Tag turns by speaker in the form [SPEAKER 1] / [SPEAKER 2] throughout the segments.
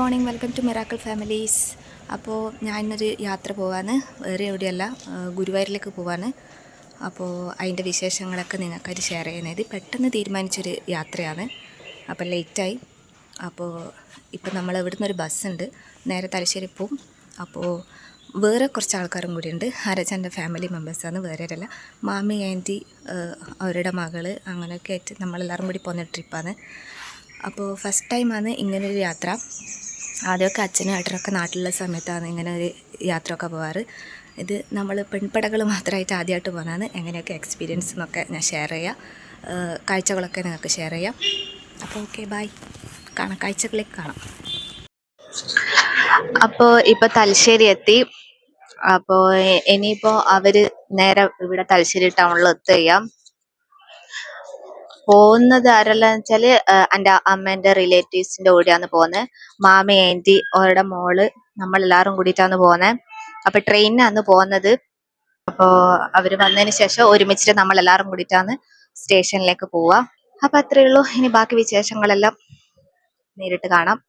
[SPEAKER 1] Morning, welcome to miracle families. അപ്പോൾ ഞാൻ ഇന്നൊരു യാത്ര പോവാണ്, വേറെ എവിടെയല്ല, ഗുരുവായൂരിലേക്ക് പോവാണ്. അപ്പോൾ അതിൻ്റെ വിശേഷങ്ങളൊക്കെ നിങ്ങൾക്കായിട്ട് ഷെയർ ചെയ്യുന്നത് പെട്ടെന്ന് തീരുമാനിച്ചൊരു യാത്രയാണ്. അപ്പോൾ ലേറ്റായി. അപ്പോൾ ഇപ്പം നമ്മൾ ഇവിടുന്ന് ഒരു ബസ്സുണ്ട്, നേരെ തലശ്ശേരി പോവും. അപ്പോൾ വേറെ കുറച്ച് ആൾക്കാരും കൂടിയുണ്ട്. ഹരജൻ്റെ ഫാമിലി മെമ്പേഴ്സാണ്, വേറെ അല്ല. മാമി, ആൻറ്റി, അവരുടെ മകൾ, അങ്ങനെയൊക്കെ ആയിട്ട് നമ്മളെല്ലാവരും കൂടി പോകുന്ന ട്രിപ്പാണ്. അപ്പോൾ ഫസ്റ്റ് ടൈമാണ് ഇങ്ങനൊരു യാത്ര. ആദ്യമൊക്കെ അച്ഛനും ഏട്ടനൊക്കെ നാട്ടിലുള്ള സമയത്താണ് ഇങ്ങനെ ഒരു യാത്രയൊക്കെ പോകാറ്. ഇത് നമ്മൾ പെൺപടകൾ മാത്രമായിട്ട് ആദ്യമായിട്ട് പോകുന്നതാണ്. എങ്ങനെയൊക്കെ എക്സ്പീരിയൻസ് എന്നൊക്കെ ഞാൻ ഷെയർ ചെയ്യാം, കാഴ്ചകളൊക്കെ നിങ്ങൾക്ക് ഷെയർ ചെയ്യാം. അപ്പോൾ ഓക്കെ, ബൈ. കാണാം, കാഴ്ചകളിലേക്ക് കാണാം. അപ്പോൾ ഇപ്പോൾ തലശ്ശേരി എത്തി. അപ്പോൾ ഇനിയിപ്പോൾ അവർ നേരെ ഇവിടെ തലശ്ശേരി ടൗണിൽ എത്തുകയാണ്. പോകുന്നത് ആരെല്ലാം വെച്ചാല് എൻ്റെ അമ്മേന്റെ റിലേറ്റീവ്സിന്റെ കൂടെയാണ് പോകുന്നത്. മാമി, ആന്റി, അവരുടെ മോള്, നമ്മളെല്ലാരും കൂടിയിട്ടാണ് പോകുന്നത്. അപ്പൊ ട്രെയിനിനാണ് പോകുന്നത്. അപ്പോ അവര് വന്നതിന് ശേഷം ഒരുമിച്ചിട്ട് നമ്മളെല്ലാരും കൂടിയിട്ടാണ് സ്റ്റേഷനിലേക്ക് പോവുക. അപ്പൊ അത്രയേ ഉള്ളൂ. ഇനി ബാക്കി വിശേഷങ്ങളെല്ലാം നേരിട്ട് കാണാം.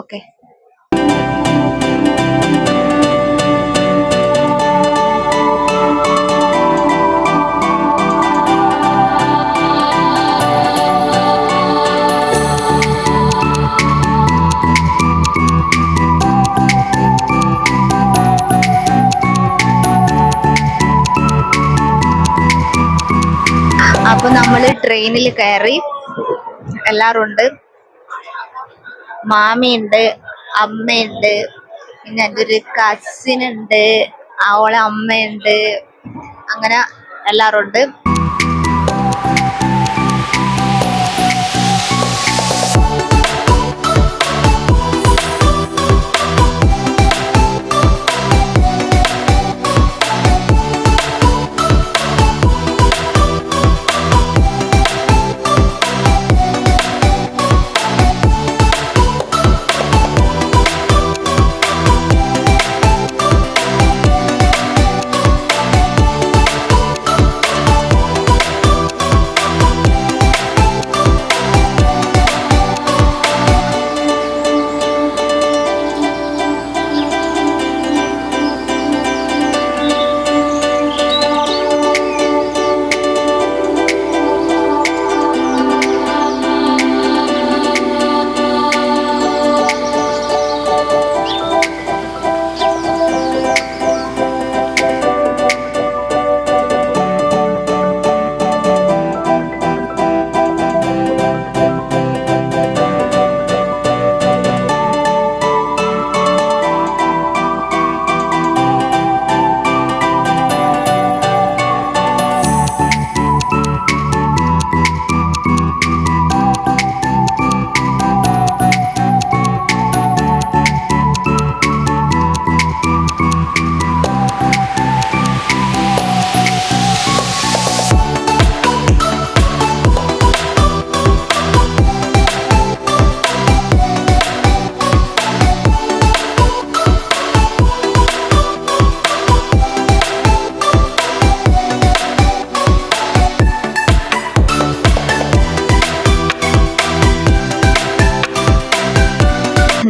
[SPEAKER 1] ഓക്കെ. അപ്പൊ നമ്മള് ട്രെയിനിൽ കയറി, എല്ലാരും ഉണ്ട്. മാമിയുണ്ട്, അമ്മയുണ്ട്, പിന്നെ എൻ്റെ ഒരു കസിൻ ഉണ്ട്, അവളെ അമ്മയുണ്ട്, അങ്ങനെ എല്ലാരും ഉണ്ട്.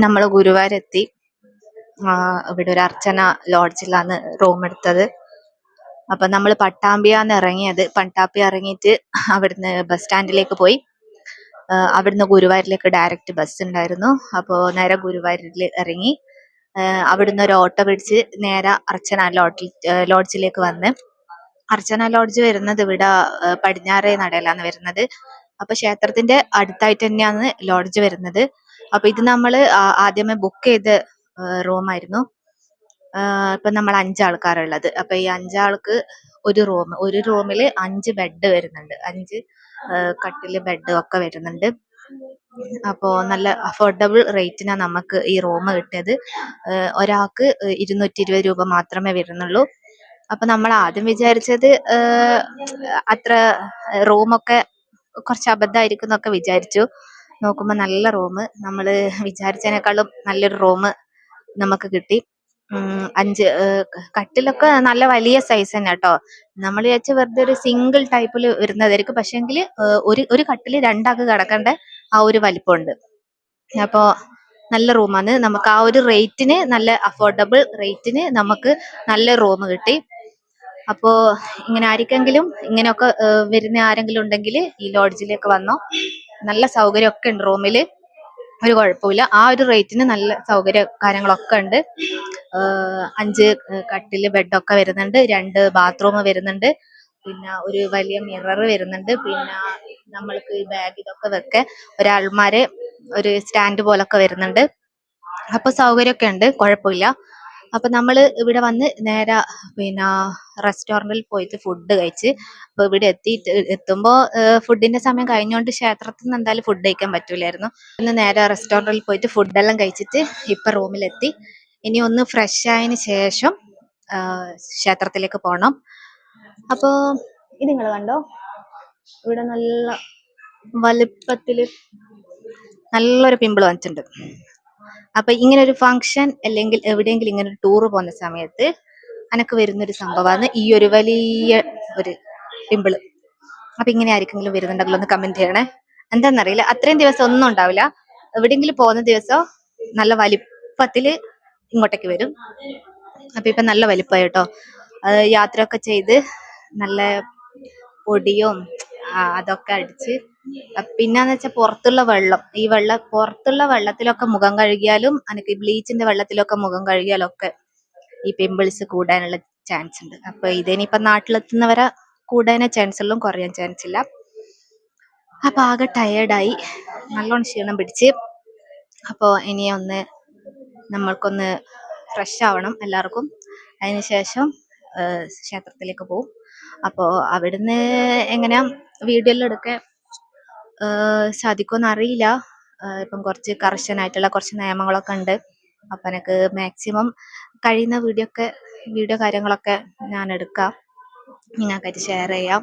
[SPEAKER 1] നമ്മൾ ഗുരുവായൂരെത്തി. ഇവിടെ ഒരു അർച്ചന ലോഡ്ജിലാണ് റൂം എടുത്തത്. അപ്പൊ നമ്മൾ പട്ടാമ്പിയാന്ന് ഇറങ്ങിയത്. പട്ടാമ്പി ഇറങ്ങിയിട്ട് അവിടുന്ന് ബസ് സ്റ്റാൻഡിലേക്ക് പോയി. അവിടുന്ന് ഗുരുവായൂരിലേക്ക് ഡയറക്റ്റ് ബസ് ഉണ്ടായിരുന്നു. അപ്പോൾ നേരെ ഗുരുവായൂരിൽ ഇറങ്ങി അവിടുന്ന് ഒരു ഓട്ടോ പിടിച്ച് നേരെ അർച്ചന ലോഡ്ജിലേക്ക് വന്ന്. അർച്ചന ലോഡ്ജ് വരുന്നത് ഇവിടെ പടിഞ്ഞാറേ നടയിലാണ് വരുന്നത്. അപ്പൊ ക്ഷേത്രത്തിന്റെ അടുത്തായിട്ട് തന്നെയാണ് ലോഡ്ജ് വരുന്നത്. അപ്പൊ ഇത് നമ്മൾ ആദ്യമേ ബുക്ക് ചെയ്ത റൂമായിരുന്നു. ഇപ്പൊ നമ്മൾ 5 ആൾക്കാരുള്ളത്. അപ്പൊ ഈ 5 ആൾക്ക് ഒരു റൂമിൽ 5 ബെഡ് വരുന്നുണ്ട്. 5 കട്ടില് ബെഡ് ഒക്കെ വരുന്നുണ്ട്. അപ്പോ നല്ല അഫോർഡബിൾ റേറ്റിനാണ് നമുക്ക് ഈ റൂം കിട്ടിയത്. ഒരാൾക്ക് 220 രൂപ മാത്രമേ വരുന്നുള്ളൂ. അപ്പൊ നമ്മൾ ആദ്യം വിചാരിച്ചത് അത്ര റൂമൊക്കെ കുറച്ച് അബദ്ധമായിരിക്കും എന്നൊക്കെ വിചാരിച്ചു. നോക്കുമ്പോ നല്ല റൂം, നമ്മള് വിചാരിച്ചതിനേക്കാളും നല്ലൊരു റൂം നമുക്ക് കിട്ടി. 5 കട്ടിലൊക്കെ നല്ല വലിയ സൈസ് തന്നെ കേട്ടോ. നമ്മൾ വിചാരിച്ച വെറുതെ ഒരു സിംഗിൾ ടൈപ്പിൽ വരുന്നതായിരിക്കും. പക്ഷെങ്കിൽ ഒരു കട്ടില് 2 ആൾക്ക് കിടക്കേണ്ട ആ ഒരു വലിപ്പമുണ്ട്. അപ്പോ നല്ല റൂമാണ്. നമുക്ക് ആ ഒരു റേറ്റിന്, നല്ല അഫോർഡബിൾ റേറ്റിന് നമുക്ക് നല്ല റൂം കിട്ടി. അപ്പോ ഇങ്ങനെ ആർക്കെങ്കിലും ഇങ്ങനെയൊക്കെ വരുന്ന ആരെങ്കിലും ഉണ്ടെങ്കിൽ ഈ ലോഡ്ജിലേക്ക് വന്നോ. നല്ല സൗകര്യമൊക്കെ ഉണ്ട് റൂമില്, ഒരു കുഴപ്പമില്ല. ആ ഒരു റേറ്റിന് നല്ല സൗകര്യ കാര്യങ്ങളൊക്കെ ഉണ്ട്. 5 കട്ടില് ബെഡൊക്കെ വരുന്നുണ്ട്, 2 ബാത്റൂം വരുന്നുണ്ട്, പിന്നെ ഒരു വലിയ മിറർ വരുന്നുണ്ട്, പിന്നെ നമ്മൾക്ക് ഈ ബാഗ് ഇതൊക്കെ വെക്കെ ഒരു അൾമാര്, ഒരു സ്റ്റാൻഡ് പോലൊക്കെ വരുന്നുണ്ട്. അപ്പൊ സൗകര്യമൊക്കെ ഉണ്ട്, കുഴപ്പമില്ല. അപ്പൊ നമ്മള് ഇവിടെ വന്ന് നേരെ പിന്നെ റെസ്റ്റോറന്റിൽ പോയിട്ട് ഫുഡ് കഴിച്ച്. അപ്പൊ ഇവിടെ എത്തുമ്പോ ഫുഡിന്റെ സമയം കഴിഞ്ഞോണ്ട് ക്ഷേത്രത്തിൽ നിന്ന് എന്തായാലും ഫുഡ് കഴിക്കാൻ പറ്റൂലായിരുന്നു. ഇന്ന് നേരെ റെസ്റ്റോറന്റിൽ പോയിട്ട് ഫുഡെല്ലാം കഴിച്ചിട്ട് ഇപ്പൊ റൂമിലെത്തി. ഇനി ഒന്ന് ഫ്രഷ് ആയതിനു ശേഷം ക്ഷേത്രത്തിലേക്ക് പോണം. അപ്പോ ഇത് നിങ്ങൾ കണ്ടോ, ഇവിടെ നല്ല വലുപ്പത്തില് നല്ലൊരു പിമ്പിൾ വന്നിട്ടുണ്ട്. അപ്പൊ ഇങ്ങനെ ഒരു ഫംഗ്ഷൻ അല്ലെങ്കിൽ എവിടെയെങ്കിലും ഇങ്ങനെ ഒരു ടൂറ് പോകുന്ന സമയത്ത് എനക്ക് വരുന്നൊരു സംഭവമാണ് ഈ ഒരു വലിയ ഒരു പിമ്പിള്. അപ്പൊ ഇങ്ങനെ ആർക്കെങ്കിലും വരുന്നുണ്ടെങ്കിൽ ഒന്ന് കമന്റ് ചെയ്യണേ. എന്താന്നറിയില്ല, അത്രയും ദിവസം ഒന്നും ഉണ്ടാവില്ല, എവിടെയെങ്കിലും പോകുന്ന ദിവസം നല്ല വലിപ്പത്തില് ഇങ്ങോട്ടേക്ക് വരും. അപ്പൊ ഇപ്പൊ നല്ല വലിപ്പമായി കേട്ടോ. യാത്രയൊക്കെ ചെയ്ത് നല്ല പൊടിയും അതൊക്കെ അടിച്ച്. പിന്നെന്ന് വെച്ചാൽ പുറത്തുള്ള വെള്ളം, ഈ പുറത്തുള്ള വെള്ളത്തിലൊക്കെ മുഖം കഴുകിയാലും, എനിക്ക് ബ്ലീച്ചിന്റെ വെള്ളത്തിലൊക്കെ മുഖം കഴുകിയാലൊക്കെ ഈ പിമ്പിൾസ് കൂടാനുള്ള ചാൻസ് ഉണ്ട്. അപ്പൊ ഇതിനിപ്പോ നാട്ടിലെത്തുന്നവരെ കൂടാനേ ചാൻസ് ഉള്ളൂ, കുറയാൻ ചാൻസ് ഇല്ല. അപ്പൊ ആകെ ടയേർഡായി, നല്ലോണം ക്ഷീണം പിടിച്ച്. അപ്പോ ഇനി നമ്മൾക്കൊന്ന് ഫ്രഷ് ആവണം എല്ലാവർക്കും. അതിനുശേഷം ക്ഷേത്രത്തിലേക്ക് പോകും. അപ്പോ അവിടുന്ന് എങ്ങനെയാ വീഡിയോയിൽ എടുക്കാൻ സാധിക്കുമെന്ന് അറിയില്ല. ഇപ്പം കുറച്ച് കർശനായിട്ടുള്ള കുറച്ച് നിയമങ്ങളൊക്കെ ഉണ്ട്. അപ്പൊ എനിക്ക് മാക്സിമം കഴിയുന്ന വീഡിയോ കാര്യങ്ങളൊക്കെ ഞാൻ എടുക്കാം, നിങ്ങൾക്കായിട്ട് ഷെയർ ചെയ്യാം.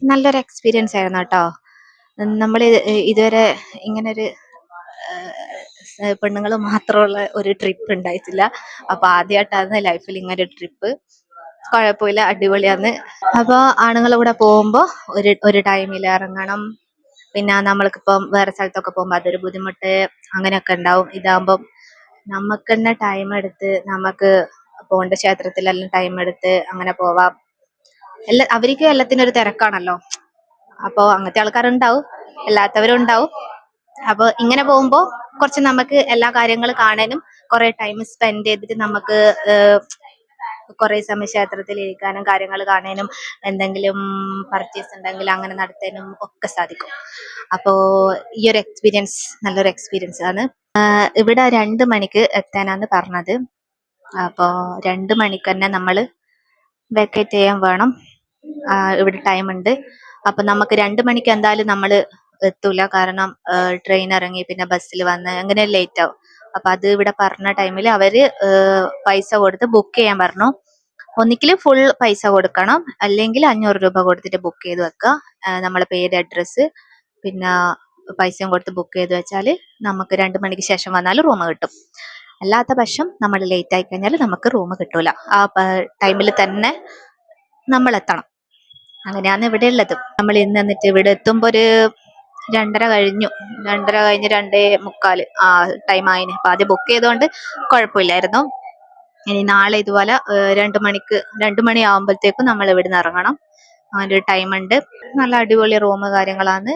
[SPEAKER 1] നല്ലൊരു എക്സ്പീരിയൻസ് ആയിരുന്നു കേട്ടോ. നമ്മൾ ഇതുവരെ ഇങ്ങനൊരു പെണ്ണുങ്ങൾ മാത്രമുള്ള ഒരു ട്രിപ്പ് ഉണ്ടായിട്ടില്ല. അപ്പൊ ആദ്യമായിട്ടാണ് ലൈഫിൽ ഇങ്ങനെ ഒരു ട്രിപ്പ്. കുഴപ്പമില്ല, അടിപൊളിയാണ്. അപ്പൊ ആണുങ്ങളെ കൂടെ പോകുമ്പോ ഒരു ടൈമിൽ ഇറങ്ങണം. പിന്നെ നമ്മൾക്കിപ്പം വേറെ സ്ഥലത്തൊക്കെ പോകുമ്പോ അതൊരു ബുദ്ധിമുട്ട് അങ്ങനെയൊക്കെ ഉണ്ടാവും. ഇതാകുമ്പം നമുക്ക് തന്നെ ടൈം എടുത്ത് നമുക്ക് പോകേണ്ട ക്ഷേത്രത്തിലെല്ലാം ടൈം എടുത്ത് അങ്ങനെ പോവാം. അവർക്ക് എല്ലാത്തിനും ഒരു തിരക്കാണല്ലോ. അപ്പൊ അങ്ങനത്തെ ആൾക്കാരുണ്ടാവും, അല്ലാത്തവരും ഉണ്ടാവും. അപ്പൊ ഇങ്ങനെ പോകുമ്പോ കുറച്ച് നമുക്ക് എല്ലാ കാര്യങ്ങളും കാണാനും കുറെ ടൈം സ്പെൻഡ് ചെയ്തിട്ട് നമുക്ക് കുറെ സമയം ക്ഷേത്രത്തിൽ ഇരിക്കാനും കാര്യങ്ങൾ കാണാനും എന്തെങ്കിലും പർച്ചേസ് ഉണ്ടെങ്കിൽ അങ്ങനെ നടത്താനും ഒക്കെ സാധിക്കും. അപ്പോ ഈ ഒരു എക്സ്പീരിയൻസ് നല്ലൊരു എക്സ്പീരിയൻസ് ആണ്. ഇവിടെ 2 മണിക്ക് എത്താനാണ് പറഞ്ഞത്. അപ്പോ 2 മണിക്ക് തന്നെ നമ്മൾ വെക്കേറ്റ് ചെയ്യാൻ വേണം. ഇവിടെ ടൈം ഉണ്ട്. അപ്പൊ നമുക്ക് 2 മണിക്ക് എന്തായാലും നമ്മൾ എത്തൂല, കാരണം ട്രെയിൻ ഇറങ്ങി പിന്നെ ബസ്സിൽ വന്ന് അങ്ങനെ ലേറ്റ് ആവും. അപ്പൊ അത് ഇവിടെ പറഞ്ഞ ടൈമിൽ അവര് പൈസ കൊടുത്ത് ബുക്ക് ചെയ്യാൻ പറഞ്ഞു. ഒന്നിക്കിൽ ഫുൾ പൈസ കൊടുക്കണം, അല്ലെങ്കിൽ 500 രൂപ കൊടുത്തിട്ട് ബുക്ക് ചെയ്ത് വെക്കുക. നമ്മളെ പേര്, അഡ്രസ്സ്, പിന്നെ പൈസയും കൊടുത്ത് ബുക്ക് ചെയ്ത് വെച്ചാൽ നമുക്ക് 2 മണിക്ക് ശേഷം വന്നാൽ റൂം കിട്ടും. അല്ലാത്ത പക്ഷം നമ്മൾ ലേറ്റ് ആയി കഴിഞ്ഞാൽ നമുക്ക് റൂം കിട്ടൂല. ആ ടൈമിൽ തന്നെ നമ്മൾ എത്തണം. അങ്ങനെയാണ് ഇവിടെ ഉള്ളത്. നമ്മൾ ഇന്ന് എന്നിട്ട് ഇവിടെ എത്തുമ്പോ ഒരു 2:30 കഴിഞ്ഞു. 2:30 കഴിഞ്ഞ് 2:45 ആ ടൈം ആയിന്. അപ്പൊ ആദ്യം ബുക്ക് ചെയ്തോണ്ട് കുഴപ്പമില്ലായിരുന്നു. ഇനി നാളെ ഇതുപോലെ 2 മണി ആവുമ്പോഴത്തേക്കും നമ്മൾ ഇവിടുന്ന് ഇറങ്ങണം. അങ്ങനെ ഒരു ടൈം ഉണ്ട്. നല്ല അടിപൊളി റൂം കാര്യങ്ങളാണ്.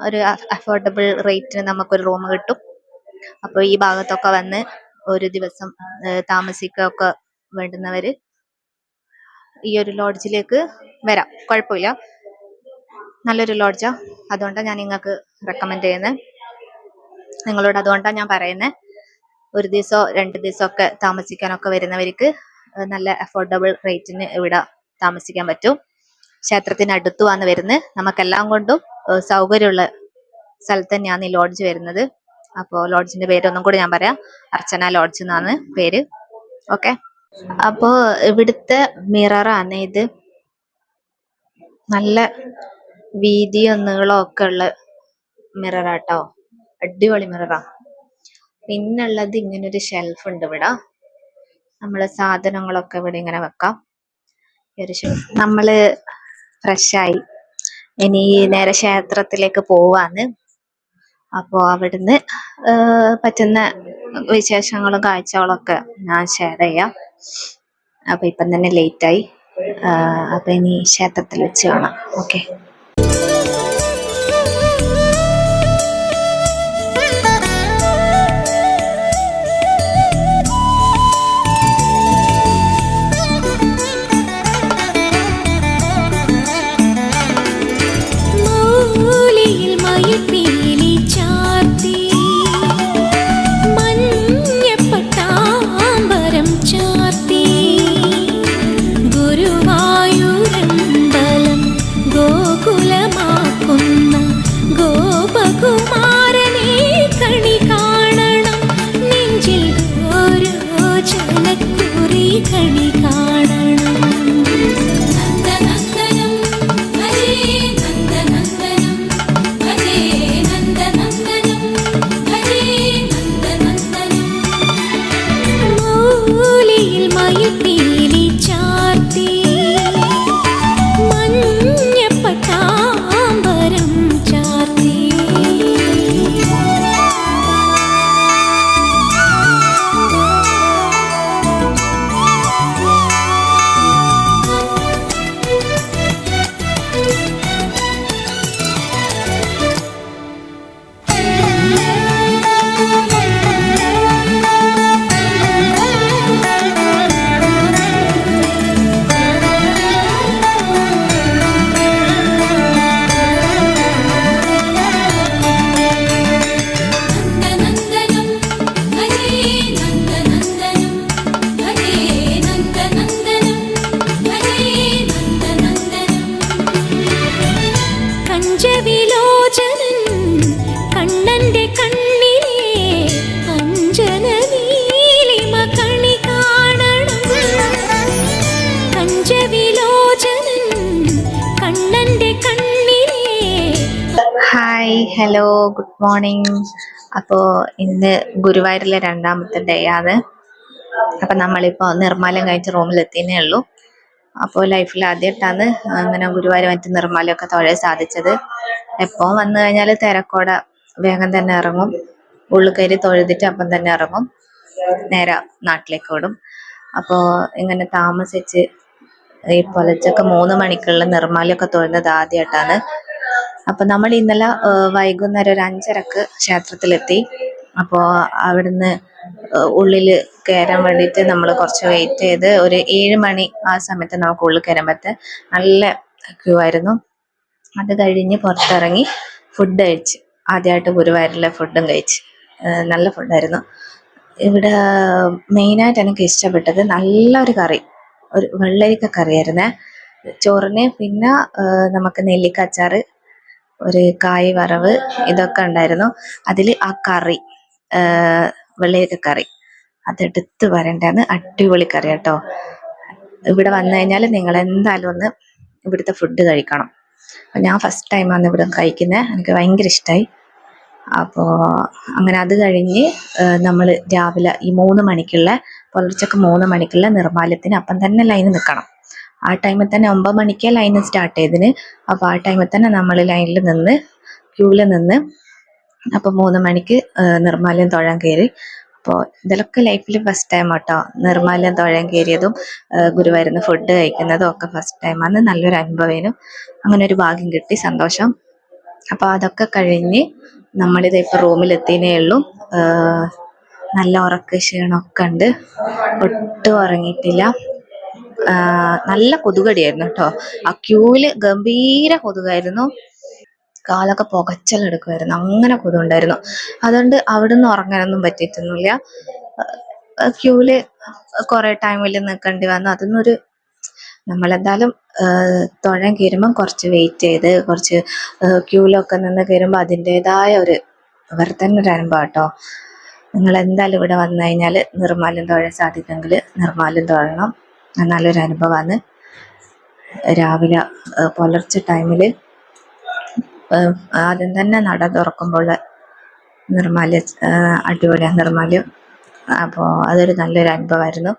[SPEAKER 1] ഒരു അഫോർഡബിൾ റേറ്റിന് നമുക്കൊരു റൂം കിട്ടും. അപ്പൊ ഈ ഭാഗത്തൊക്കെ വന്ന് ഒരു ദിവസം താമസിക്കുകയൊക്കെ വേണ്ടുന്നവര് ഈ ഒരു ലോഡ്ജിലേക്ക് വരാം, കുഴപ്പമില്ല. നല്ലൊരു ലോഡ്ജാ. അതുകൊണ്ടാണ് ഞാൻ നിങ്ങൾക്ക് റെക്കമെൻഡ് ചെയ്യുന്നത്. നിങ്ങളോട് അതുകൊണ്ടാണ് ഞാൻ പറയുന്നത്. ഒരു ദിവസമോ 2 ദിവസമൊക്കെ താമസിക്കാനൊക്കെ വരുന്നവർക്ക് നല്ല അഫോർഡബിൾ റേറ്റിന് ഇവിടെ താമസിക്കാൻ പറ്റും. ക്ഷേത്രത്തിന് അടുത്തുമാണ് വരുന്നത്. നമുക്കെല്ലാം കൊണ്ടും സൗകര്യമുള്ള സ്ഥലത്ത് തന്നെയാണ് ഈ ലോഡ്ജ് വരുന്നത്. അപ്പോൾ ലോഡ്ജിന്റെ പേരൊന്നും കൂടി ഞാൻ പറയാം. അർച്ചന ലോഡ്ജ് എന്നാണ് പേര്. ഓക്കെ. അപ്പോ ഇവിടുത്തെ മിററാണ് ഇത്. നല്ല വീതിയും നീളവും ഒക്കെ ഉള്ള മിററാട്ടോ. അടിപൊളി മിററാ. പിന്നുള്ളത് ഇങ്ങനൊരു ഷെൽഫ് ഉണ്ട് ഇവിടെ. നമ്മളെ സാധനങ്ങളൊക്കെ ഇവിടെ ഇങ്ങനെ വെക്കാം. നമ്മള് ഫ്രഷായി ഇനി നേരെ ക്ഷേത്രത്തിലേക്ക് പോവാന്ന്. അപ്പോൾ അവിടുന്ന് പറ്റുന്ന വിശേഷങ്ങളും കാഴ്ചകളൊക്കെ ഞാൻ ഷെയർ ചെയ്യാം. അപ്പോൾ ഇപ്പം തന്നെ ലേറ്റായി. അപ്പോൾ ഇനി ക്ഷേത്രത്തിൽ വെച്ച് കാണാം. Okay. Hi, hello, good morning. അപ്പോൾ ഇന്ന് ഗുരുവായൂരിലെ 2ാമത്തെ ഡേ ആണ്. അപ്പം നമ്മളിപ്പോൾ നിർമ്മാലയം കഴിച്ച് റൂമിലെത്തിയേ ഉള്ളൂ. അപ്പോൾ ലൈഫിൽ ആദ്യമായിട്ടാണ് അങ്ങനെ ഗുരുവായൂർ മറ്റ് നിർമ്മാലയമൊക്കെ തൊഴാൻ സാധിച്ചത്. എപ്പോൾ വന്നു കഴിഞ്ഞാൽ തിരക്കോടെ വേഗം തന്നെ ഇറങ്ങും, ഉള്ളിൽ കയറി തൊഴുതിട്ട് അപ്പം തന്നെ ഇറങ്ങും, നേരെ നാട്ടിലേക്ക് ഓടും. അപ്പോൾ ഇങ്ങനെ താമസിച്ച് ഈ പുലർച്ചക്ക് 3 മണിക്കുള്ള നിർമ്മാലയമൊക്കെ തൊഴുന്നത് ആദ്യമായിട്ടാണ്. അപ്പൊ നമ്മൾ ഇന്നലെ വൈകുന്നേരം ഒരു 5:30 ക്ഷേത്രത്തിലെത്തി. അപ്പോൾ അവിടുന്ന് ഉള്ളിൽ കയറാൻ വേണ്ടിയിട്ട് നമ്മൾ കുറച്ച് വെയിറ്റ് ചെയ്ത് ഒരു 7 മണി ആ സമയത്ത് നമുക്ക് ഉള്ളിൽ കയറാൻ പറ്റുക. നല്ല ക്യൂ ആയിരുന്നു. അത് കഴിഞ്ഞ് പുറത്തിറങ്ങി ഫുഡ് കഴിച്ച്, ആദ്യമായിട്ട് ഗുരുവായൂരിലെ ഫുഡും കഴിച്ച്. നല്ല ഫുഡായിരുന്നു. ഇവിടെ മെയിനായിട്ട് എനിക്ക് ഇഷ്ടപ്പെട്ടത് നല്ലൊരു കറി, ഒരു വെള്ളരിക്ക കറിയായിരുന്നേ ചോറിന്. പിന്നെ നമുക്ക് നെല്ലിക്ക അച്ചാർ, ഒരു കായ് വറവ്, ഇതൊക്കെ ഉണ്ടായിരുന്നു. അതിൽ ആ കറി, വെള്ളരിക്ക കറി, അതെടുത്ത് വരണ്ടാന്ന്. അടിപൊളി കറി കേട്ടോ. ഇവിടെ വന്നു കഴിഞ്ഞാൽ നിങ്ങൾ എന്തായാലും ഒന്ന് ഇവിടുത്തെ ഫുഡ് കഴിക്കണം. അപ്പം ഞാൻ ഫസ്റ്റ് ടൈമാണ് ഇവിടെ കഴിക്കുന്നത്, എനിക്ക് ഭയങ്കര ഇഷ്ടമായി. അപ്പോൾ അങ്ങനെ അത് കഴിഞ്ഞ് നമ്മൾ രാവിലെ ഈ 3 മണിക്കുള്ള പുലർച്ചക്ക് 3 മണിക്കുള്ള നിർമ്മാല്യത്തിന് അപ്പം തന്നെ ലൈന് നിൽക്കണം. ആ ടൈമിൽ തന്നെ 9 മണിക്ക് ലൈന് സ്റ്റാർട്ട് ചെയ്തതിന്. അപ്പോൾ ആ ടൈമിൽ തന്നെ നമ്മൾ ലൈനിൽ നിന്ന് ക്യൂവിൽ നിന്ന് അപ്പോൾ 3 മണിക്ക് നിർമ്മാല്യം തൊഴാൻ കയറി. അപ്പോൾ ഇതിലൊക്കെ ലൈഫിൽ ഫസ്റ്റ് ടൈം കേട്ടോ, നിർമ്മാല്യം തൊഴാൻ കയറിയതും ഗുരുവായൂരിന്ന് ഫുഡ് കഴിക്കുന്നതും ഒക്കെ ഫസ്റ്റ് ടൈമാണ്. നല്ലൊരു അനുഭവമായിരുന്നു. അങ്ങനെ ഒരു ഭാഗ്യം കിട്ടി, സന്തോഷം. അപ്പോൾ അതൊക്കെ കഴിഞ്ഞ് നമ്മളിത് ഇപ്പോൾ റൂമിലെത്തിയേ ഉള്ളൂ. നല്ല ഉറക്ക ക്ഷീണമൊക്കെ ഉണ്ട്, ഒട്ടും ഉറങ്ങിയിട്ടില്ല. നല്ല കൊതുകടിയായിരുന്നു കേട്ടോ. ആ ക്യൂവില് ഗംഭീര കൊതുകായിരുന്നു, കാലൊക്കെ പുകച്ചലെടുക്കുമായിരുന്നു, അങ്ങനെ കൊതുണ്ടായിരുന്നു. അതുകൊണ്ട് അവിടുന്ന് ഉറങ്ങാനൊന്നും പറ്റിയിട്ടൊന്നുമില്ല. ക്യൂവില് കുറെ ടൈമിൽ നിൽക്കേണ്ടി വന്നു. അതൊന്നൊരു നമ്മളെന്തായാലും തൊഴാൻ കയറുമ്പം കുറച്ച് വെയിറ്റ് ചെയ്ത് കുറച്ച് ക്യൂവിലൊക്കെ നിന്ന് കയറുമ്പോൾ അതിൻ്റെതായ ഒരു വേറെ തന്നെ ഒരു അനുഭവം കേട്ടോ. നിങ്ങൾ എന്തായാലും ഇവിടെ വന്നു കഴിഞ്ഞാൽ നിർമ്മാല്യം തൊഴാൻ സാധിക്കുമെങ്കിൽ നിർമ്മാല്യം തൊഴണം, നല്ലൊരു അനുഭവമാണ്. രാവിലെ പുലർച്ചെ ടൈമിൽ ആദ്യം തന്നെ നട തുറക്കുമ്പോൾ നിർമ്മാല്യം അടിപൊളിയാണ് നിർമ്മാല്യം. അപ്പോൾ അതൊരു നല്ലൊരു അനുഭവമായിരുന്നു.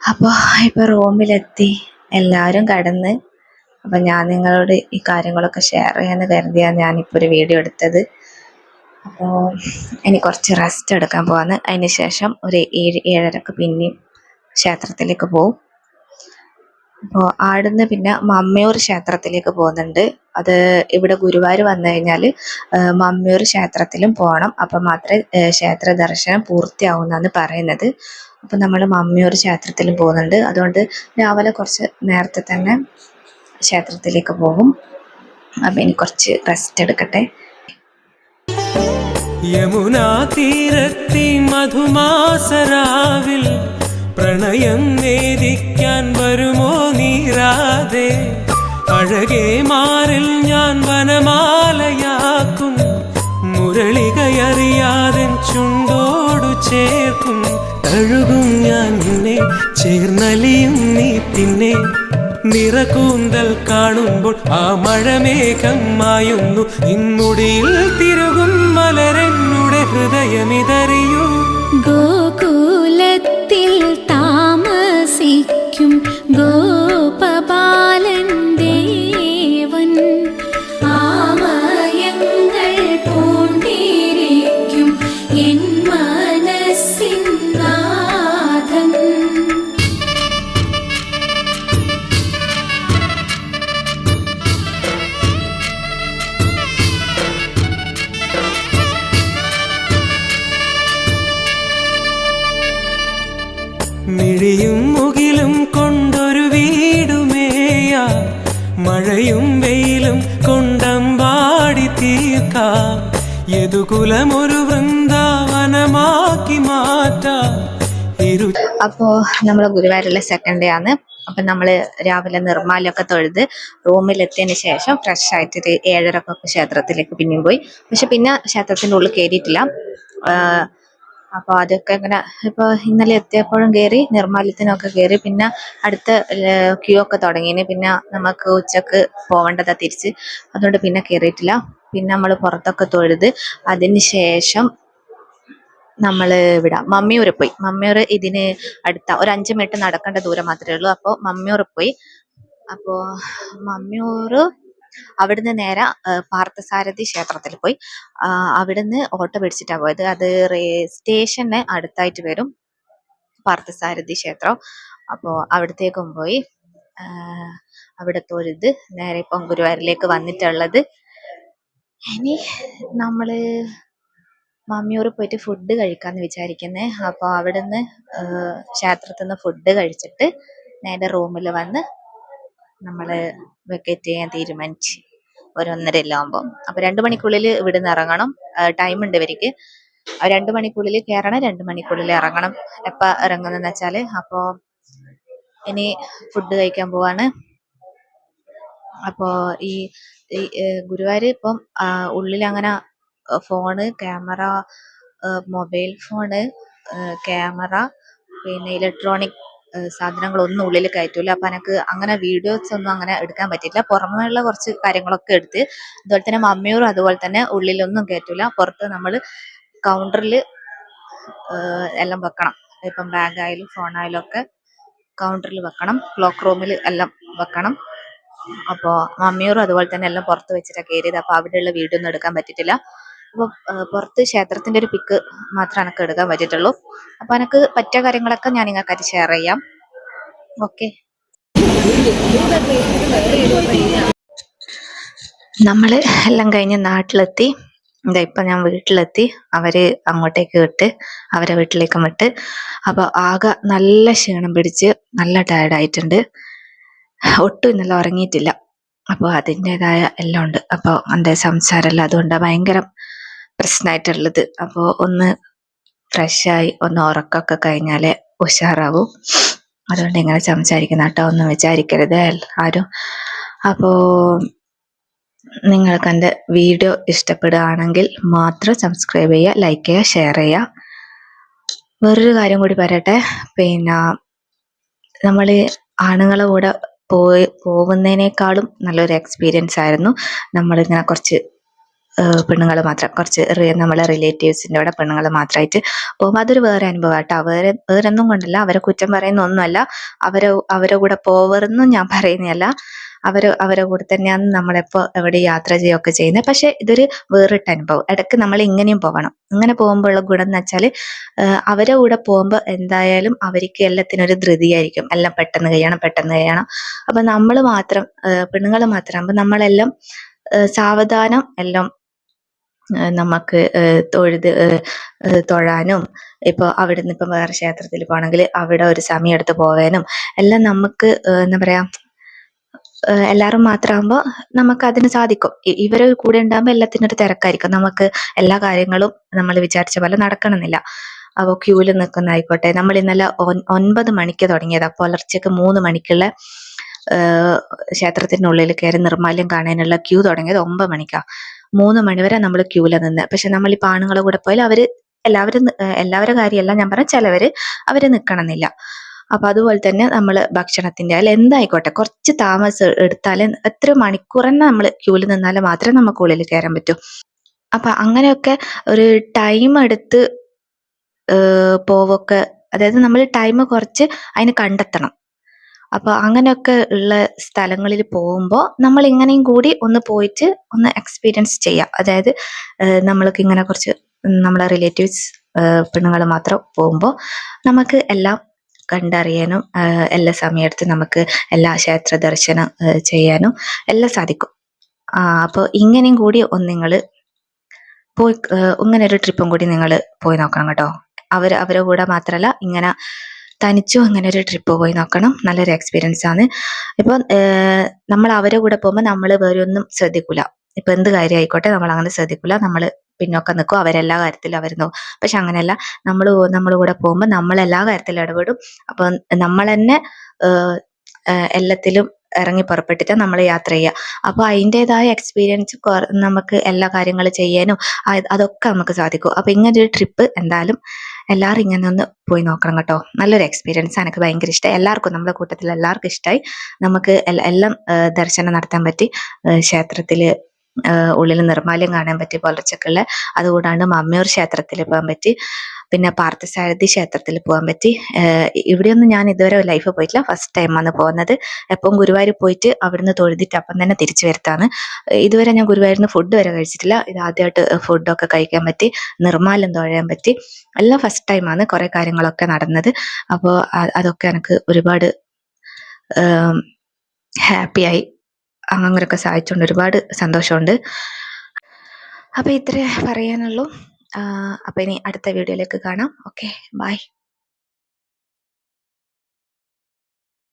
[SPEAKER 1] അപ്പോൾ ഇപ്പോൾ റൂമിലെത്തി, എല്ലാവരും കിടന്ന്. അപ്പം ഞാൻ നിങ്ങളോട് ഈ കാര്യങ്ങളൊക്കെ ഷെയർ ചെയ്യാമെന്ന് കരുതിയാണ് ഞാനിപ്പോൾ ഒരു വീഡിയോ എടുത്തത്. അപ്പോൾ ഇനി കുറച്ച് റെസ്റ്റ് എടുക്കാൻ പോവാന്ന്. അതിന് ശേഷം ഒരു 7-7:30 പിന്നെയും ക്ഷേത്രത്തിലേക്ക് പോവും. അപ്പോൾ ആടുന്ന് പിന്നെ മമ്മിയൂർ ക്ഷേത്രത്തിലേക്ക് പോകുന്നുണ്ട്. അത് ഇവിടെ ഗുരുവായൂർ വന്നു കഴിഞ്ഞാൽ മമ്മിയൂർ ക്ഷേത്രത്തിലും പോകണം. അപ്പം മാത്രമേ ക്ഷേത്ര ദർശനം പൂർത്തിയാവുമെന്നാണ് പറയുന്നത്. അപ്പം നമ്മൾ മമ്മിയൂർ ക്ഷേത്രത്തിലും പോകുന്നുണ്ട്. അതുകൊണ്ട് രാവിലെ കുറച്ച് നേരത്തെ തന്നെ ക്ഷേത്രത്തിലേക്ക് പോകും. അപ്പം ഇനി കുറച്ച് റെസ്റ്റ് എടുക്കട്ടെ.
[SPEAKER 2] യമുനാ തീരത്തി മധുമാസരാവിൽ പ്രണയം നേദിക്കാൻ വരുമോ നീരാതെ? അഴകെ മാറിൽ ഞാൻ വനമാലയാക്കും, മുരളികയറിയാതെ ചുണ്ടോടു ചേർക്കും. തഴുകും ഞാൻ നിന്നെ, ചേർന്നലിയും നീ പിന്നെ. നിറകൂന്തൽ കാണുമ്പോൾ ആ മഴമേഘം മായുന്നു. ഇന്നുടിയിൽ തിരുകും മലരെന്നുടെ ഹൃദയമിതറിയൂ.
[SPEAKER 3] ഗോകുലത്തിൽ താമസിക്കും ഗോപബാലൻ ദേവൻ, ആമയങ്ങൾ പൂണ്ടിരിക്കും എൻ മനസ്സിൻ നാഥൻ.
[SPEAKER 2] മിഴിയും മുകിലും കൊണ്ടൊരു വീടുമേയ, മഴയും വെയിലും കൊണ്ടമ്പാടി തീർക്കാം. യദുകുലമൊരു വൃന്ദാവനമാക്കി മാറ്റാം.
[SPEAKER 1] അപ്പോൾ നമ്മൾ ഗുരുവായൂരിലെ സെക്കൻഡ് ഡേ ആണ്. അപ്പം നമ്മൾ രാവിലെ നിർമ്മാലയൊക്കെ തൊഴുത് റൂമിലെത്തിയതിന് ശേഷം ഫ്രഷ് ആയിട്ട് ഒരു 7:30 ക്ഷേത്രത്തിലേക്ക് പിന്നെയും പോയി. പക്ഷെ പിന്നെ ക്ഷേത്രത്തിൻ്റെ ഉള്ളിൽ കയറിയിട്ടില്ല. അപ്പോൾ അതൊക്കെ ഇങ്ങനെ ഇപ്പോൾ ഇന്നലെ എത്തിയപ്പോഴും കയറി, നിർമ്മാല്യത്തിനൊക്കെ കയറി. പിന്നെ അടുത്ത ക്യൂ ഒക്കെ തുടങ്ങിയിന്. പിന്നെ നമുക്ക് ഉച്ചക്ക് പോവേണ്ടതാ തിരിച്ച്, അതുകൊണ്ട് പിന്നെ കയറിയിട്ടില്ല. പിന്നെ നമ്മൾ പുറത്തൊക്കെ തൊഴുത് അതിന് ശേഷം നമ്മൾ ഇവിടെ മമ്മിയൂർ പോയി. മമ്മിയൂർ ഇതിന് അടുത്ത ഒരു 5 മിനിറ്റ് നടക്കേണ്ട ദൂരം മാത്രമേ ഉള്ളൂ. അപ്പോൾ മമ്മിയൂർ പോയി. അപ്പോൾ മമ്മിയൂർ അവിടുന്ന് നേരെ പാർത്ഥസാരഥി ക്ഷേത്രത്തിൽ പോയി. അവിടുന്ന് ഓട്ടോ പിടിച്ചിട്ടാണ് പോയത്. അത് സ്റ്റേഷന് അടുത്തായിട്ട് വരും പാർത്ഥസാരഥി ക്ഷേത്രം. അപ്പോൾ അവിടത്തേക്കും പോയി. അവിടെ തൊഴുത് നേരെ ഇപ്പം ഗുരുവായൂരിലേക്ക് വന്നിട്ടുള്ളത്. ഇനി നമ്മൾ മമ്മിയൂർ പോയിട്ട് ഫുഡ് കഴിക്കാമെന്ന് വിചാരിക്കുന്നത്. അപ്പോൾ അവിടുന്ന് ക്ഷേത്രത്തിൽ നിന്ന് ഫുഡ് കഴിച്ചിട്ട് നേരെ റൂമിൽ വന്ന് നമ്മൾ വെക്കേറ്റ് ചെയ്യാൻ തീരുമാനിച്ച് ഒരു 1:30 ആകുമ്പോൾ. അപ്പോൾ 2 മണിക്കുള്ളിൽ ഇവിടുന്ന് ഇറങ്ങണം. ടൈമുണ്ട് ഇവർക്ക്. 2 മണിക്കുള്ളിൽ കയറണം, 2 മണിക്കുള്ളിൽ ഇറങ്ങണം. എപ്പോൾ ഇറങ്ങുന്നതെന്ന് വെച്ചാൽ. അപ്പോൾ ഇനി ഫുഡ് കഴിക്കാൻ പോവാണ്. അപ്പോൾ ഈ ഗുരുവായൂർ ഇപ്പം ഉള്ളിൽ അങ്ങനെ phone, camera, mobile phone, camera, പിന്നെ ഇലക്ട്രോണിക് സാധനങ്ങളൊന്നും ഉള്ളിൽ കയറ്റൂല. അപ്പം എനിക്ക് അങ്ങനെ വീഡിയോസ് ഒന്നും അങ്ങനെ എടുക്കാൻ പറ്റില്ല. പുറമേയുള്ള കുറച്ച് കാര്യങ്ങളൊക്കെ എടുത്ത്. അതുപോലെ തന്നെ മമ്മിയൂറും അതുപോലെ തന്നെ ഉള്ളിലൊന്നും കയറ്റൂല. പുറത്ത് നമ്മൾ കൗണ്ടറിൽ എല്ലാം വെക്കണം. ഇപ്പം ബാഗായാലും ഫോണായാലും ഒക്കെ കൗണ്ടറിൽ വെക്കണം. ക്ലോക്ക് റൂമിൽ എല്ലാം വെക്കണം. അപ്പോൾ മമ്മിയൂറും അതുപോലെ തന്നെ എല്ലാം പുറത്ത് വെച്ചിട്ടാണ് കയറിയത്. അപ്പോൾ അവിടെയുള്ള വീഡിയോ ഒന്നും എടുക്കാൻ പറ്റിയിട്ടില്ല. അപ്പോൾ പുറത്ത് ക്ഷേത്രത്തിൻ്റെ ഒരു പിക്ക് മാത്രമേ എനിക്ക് എടുക്കാൻ പറ്റിയിട്ടുള്ളൂ. അപ്പോൾ എനിക്ക് പറ്റിയ കാര്യങ്ങളൊക്കെ ഞാൻ നിങ്ങൾക്കായിട്ട് ഷെയർ ചെയ്യാം. ഓക്കെ, നമ്മൾ എല്ലാം കഴിഞ്ഞ് നാട്ടിലെത്തി. ഇപ്പം ഞാൻ വീട്ടിലെത്തി. അവർ അങ്ങോട്ടേക്ക് വിട്ട്, അവരെ വീട്ടിലേക്ക് വിട്ട്. അപ്പോൾ ആകെ നല്ല ക്ഷീണം പിടിച്ച് നല്ല ടയർഡായിട്ടുണ്ട്. ഒട്ടും ഇന്നലെ ഉറങ്ങിയിട്ടില്ല. അപ്പോൾ അതിൻ്റെതായ എല്ലാം ഉണ്ട്. അപ്പോൾ എൻ്റെ സംസാരമല്ല, അതുകൊണ്ടാണ് ഭയങ്കര പ്രശ്നമായിട്ടുള്ളത്. അപ്പോൾ ഒന്ന് ഫ്രഷായി ഒന്ന് ഉറക്കമൊക്കെ കഴിഞ്ഞാലേ ഉഷാറാവും. അതുകൊണ്ട് ഇങ്ങനെ സംസാരിക്കുന്ന കേട്ടോ, ഒന്നും വിചാരിക്കരുത് ആരും. അപ്പോൾ നിങ്ങൾക്ക് എൻ്റെ വീഡിയോ ഇഷ്ടപ്പെടുകയാണെങ്കിൽ മാത്രം സബ്സ്ക്രൈബ് ചെയ്യുക, ലൈക്ക് ചെയ്യുക, ഷെയർ ചെയ്യുക. വേറൊരു കാര്യം കൂടി പറയട്ടെ. പിന്നെ നമ്മൾ ആണുങ്ങളെ കൂടെ പോകുന്നതിനേക്കാളും നല്ലൊരു എക്സ്പീരിയൻസ് ആയിരുന്നു നമ്മളിങ്ങനെ കുറച്ച് പെണ്ണുങ്ങൾ മാത്രം, കുറച്ച് നമ്മളെ റിലേറ്റീവ്സിൻ്റെ കൂടെ പെണ്ണുങ്ങൾ മാത്രമായിട്ട് പോകുമ്പോൾ അതൊരു വേറെ അനുഭവം കേട്ടോ. വേറൊന്നും കൊണ്ടല്ല, അവരെ കുറ്റം പറയുന്ന ഒന്നുമല്ല, അവരെ കൂടെ പോവറെന്നും ഞാൻ പറയുന്നതല്ല. അവരെ കൂടെ തന്നെയാണ് നമ്മളെപ്പോൾ എവിടെ യാത്ര ചെയ്യുകയൊക്കെ ചെയ്യുന്നത്. പക്ഷെ ഇതൊരു വേറിട്ട അനുഭവം. ഇടയ്ക്ക് നമ്മൾ ഇങ്ങനെയും പോകണം. ഇങ്ങനെ പോകുമ്പോഴുള്ള ഗുണം എന്ന് വെച്ചാൽ അവരെ കൂടെ പോകുമ്പോൾ എന്തായാലും അവർക്ക് എല്ലാത്തിനും ഒരു ധൃതിയായിരിക്കും, എല്ലാം പെട്ടെന്ന് കഴിയണം. അപ്പൊ നമ്മൾ മാത്രം, പെണ്ണുങ്ങൾ മാത്രം ആകുമ്പോൾ നമ്മളെല്ലാം സാവധാനം എല്ലാം നമുക്ക് തൊഴാനും, ഇപ്പോൾ അവിടെ നിന്ന് ഇപ്പം വേറെ ക്ഷേത്രത്തിൽ പോകണമെങ്കിൽ അവിടെ ഒരു സമയം എടുത്ത് പോകാനും എല്ലാം നമുക്ക് എന്താ പറയാ, എല്ലാവരും മാത്രമാകുമ്പോൾ നമുക്ക് അതിന് സാധിക്കും. ഇവര് കൂടെ ഉണ്ടാകുമ്പോൾ എല്ലാത്തിനും ഒരു തിരക്കായിരിക്കും, നമുക്ക് എല്ലാ കാര്യങ്ങളും നമ്മൾ വിചാരിച്ച പോലെ നടക്കണമെന്നില്ല. അപ്പോൾ ക്യൂവിൽ നിൽക്കുന്നതായിക്കോട്ടെ, നമ്മൾ ഇന്നലെ 9 മണിക്ക് തുടങ്ങിയതാ, പുലർച്ചയ്ക്ക് 3 മണിക്കുള്ള ക്ഷേത്രത്തിനുള്ളിൽ കയറി നിർമ്മാല്യം കാണാനുള്ള ക്യൂ തുടങ്ങിയത് 9 മണിക്കാണ്. 3 മണിവരെ നമ്മൾ ക്യൂവിൽ നിന്ന്. പക്ഷെ നമ്മൾ ഈ ആണുങ്ങളെ കൂടെ പോയാൽ എല്ലാവരുടെ കാര്യമല്ല ഞാൻ പറഞ്ഞ, ചിലവര് അവര് നിൽക്കണമെന്നില്ല. അപ്പൊ അതുപോലെ തന്നെ നമ്മൾ ഭക്ഷണത്തിന്റെ അല്ല എന്തായിക്കോട്ടെ, കുറച്ച് താമസം എടുത്താലും എത്ര മണിക്കൂർ തന്നെ നമ്മൾ ക്യൂവിൽ നിന്നാലും മാത്രമേ നമുക്ക് ഉള്ളിൽ കയറാൻ പറ്റൂ. അപ്പൊ അങ്ങനെയൊക്കെ ഒരു ടൈം എടുത്ത് പോവൊക്കെ, അതായത് നമ്മൾ ടൈം കുറച്ച് അതിന് കണ്ടെത്തണം. അപ്പൊ അങ്ങനെയൊക്കെ ഉള്ള സ്ഥലങ്ങളിൽ പോകുമ്പോൾ നമ്മൾ ഇങ്ങനെയും കൂടി ഒന്ന് പോയിട്ട് ഒന്ന് എക്സ്പീരിയൻസ് ചെയ്യാം. അതായത് നമ്മൾക്ക് ഇങ്ങനെ കുറച്ച് നമ്മളെ റിലേറ്റീവ്സ് പെണ്ണുങ്ങൾ മാത്രം പോകുമ്പോൾ നമുക്ക് എല്ലാം കണ്ടറിയാനും എല്ലാ സമയത്ത് നമുക്ക് എല്ലാ ക്ഷേത്ര ദർശനം ചെയ്യാനും എല്ലാം സാധിക്കും. അപ്പോൾ ഇങ്ങനെയും കൂടി ഒന്ന് നിങ്ങൾ പോയി, ഇങ്ങനെ ഒരു ട്രിപ്പും കൂടി നിങ്ങൾ പോയി നോക്കണം കേട്ടോ. അവരെ കൂടെ മാത്രമല്ല, ഇങ്ങനെ തനിച്ചും അങ്ങനെ ഒരു ട്രിപ്പ് പോയി നോക്കണം. നല്ലൊരു എക്സ്പീരിയൻസ് ആണ്. ഇപ്പം നമ്മൾ അവരെ കൂടെ പോകുമ്പോൾ നമ്മൾ വേറെ ഒന്നും ശ്രദ്ധിക്കൂല. ഇപ്പൊ എന്ത് കാര്യം ആയിക്കോട്ടെ നമ്മൾ അങ്ങനെ ശ്രദ്ധിക്കൂല, നമ്മൾ പിന്നൊക്കെ നിൽക്കും, അവരെല്ലാ കാര്യത്തിലും അവർ നോക്കും. പക്ഷെ അങ്ങനെയല്ല, നമ്മൾ കൂടെ പോകുമ്പോൾ നമ്മൾ എല്ലാ കാര്യത്തിലും ഇടപെടും. അപ്പൊ നമ്മൾ തന്നെ എല്ലാത്തിലും ഇറങ്ങി പുറപ്പെട്ടിട്ട് നമ്മൾ യാത്ര ചെയ്യുക. അപ്പോൾ അതിൻ്റെതായ എക്സ്പീരിയൻസ് നമുക്ക് എല്ലാ കാര്യങ്ങളും ചെയ്യാനും അതൊക്കെ നമുക്ക് സാധിക്കും. അപ്പൊ ഇങ്ങനൊരു ട്രിപ്പ് എന്തായാലും എല്ലാവരും ഇങ്ങനെ ഒന്ന് പോയി നോക്കണം കേട്ടോ. നല്ലൊരു എക്സ്പീരിയൻസ്, എനിക്ക് ഭയങ്കര ഇഷ്ടമായി. എല്ലാവർക്കും, നമ്മുടെ കൂട്ടത്തിൽ എല്ലാവർക്കും ഇഷ്ടമായി. നമുക്ക് എല്ലാം ദർശനം നടത്താൻ പറ്റി. ക്ഷേത്രത്തില് ഉള്ളിൽ നിർമ്മാല്യം കാണാൻ പറ്റി പുലർച്ചക്കുള്ള. അതുകൂടാണ്ട് മമ്മിയൂർ ക്ഷേത്രത്തിൽ പോകാൻ പറ്റി, പിന്നെ പാർത്ഥസാരഥി ക്ഷേത്രത്തിൽ പോകാൻ പറ്റി. ഇവിടെയൊന്നും ഞാൻ ഇതുവരെ ലൈഫ് പോയിട്ടില്ല, ഫസ്റ്റ് ടൈമാണ് പോകുന്നത്. എപ്പം ഗുരുവായൂർ പോയിട്ട് അവിടുന്ന് തൊഴുതിട്ട് അപ്പം തന്നെ തിരിച്ചു വരത്താണ്. ഇതുവരെ ഞാൻ ഗുരുവായൂരിന് ഫുഡ് വരെ കഴിച്ചിട്ടില്ല. ഇത് ആദ്യമായിട്ട് ഫുഡൊക്കെ കഴിക്കാൻ പറ്റി, നിർമ്മാല്യം തൊഴാൻ പറ്റി. എല്ലാം ഫസ്റ്റ് ടൈമാണ് കുറേ കാര്യങ്ങളൊക്കെ നടന്നത്. അപ്പോൾ അതൊക്കെ എനിക്ക് ഒരുപാട് ഹാപ്പിയായി. അങ്ങനെയൊക്കെ സഹായിച്ചുകൊണ്ട് ഒരുപാട് സന്തോഷമുണ്ട്. അപ്പോൾ ഇത്രേ പറയാനുള്ളൂ. അപ്പോൾ ഇനി അടുത്ത വീഡിയോയിലേക്ക് കാണാം. Okay, by.